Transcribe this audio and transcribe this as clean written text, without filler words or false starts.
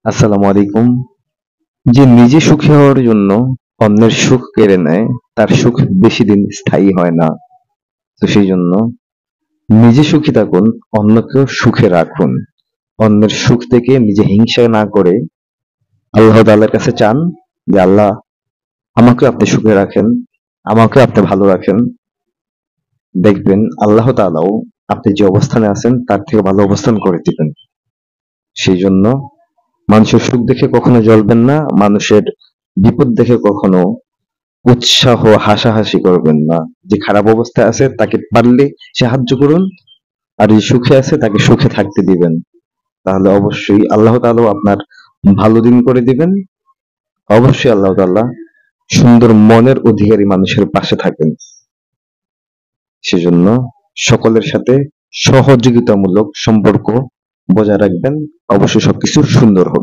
আসসালামু আলাইকুম। যে নিজে সুখী হওয়ার জন্য অন্যের সুখ কেড়ে নেয়, তার সুখ বেশি দিন স্থায়ী হয় না। তো সেই জন্য নিজে সুখী থাকুন, অন্যকেও সুখে রাখুন। অন্যের সুখ থেকে নিজে হিংসা না করে আল্লাহ তাআলার কাছে চান যে আল্লাহ আমাকে আপনি সুখে রাখেন, আমাকে আপনি ভালো রাখেন। দেখবেন আল্লাহ তাআলাও আপনি যে অবস্থানে আছেন তার থেকে ভালো অবস্থান করে দিবেন। সেই জন্য মানুষের সুখ দেখে কখনো জ্বলবেন না, মানুষের বিপদ দেখে কখনো উৎসাহ হাসাহাসি করবেন না। যে খারাপ অবস্থায় আছে তাকে পারলে সাহায্য করুন, আর যে সুখে আছে তাকে সুখে থাকতে দিবেন। তাহলে অবশ্যই আল্লাহ তাআলাও আপনার ভালো দিন করে দিবেন। অবশ্যই আল্লাহ তাআলা সুন্দর মনের অধিকারী মানুষের পাশে থাকবেন। সেজন্য সকলের সাথে সহযোগিতামূলক সম্পর্ক বজায় রাখবেন। অবশ্যই সবকিছু সুন্দর হবে।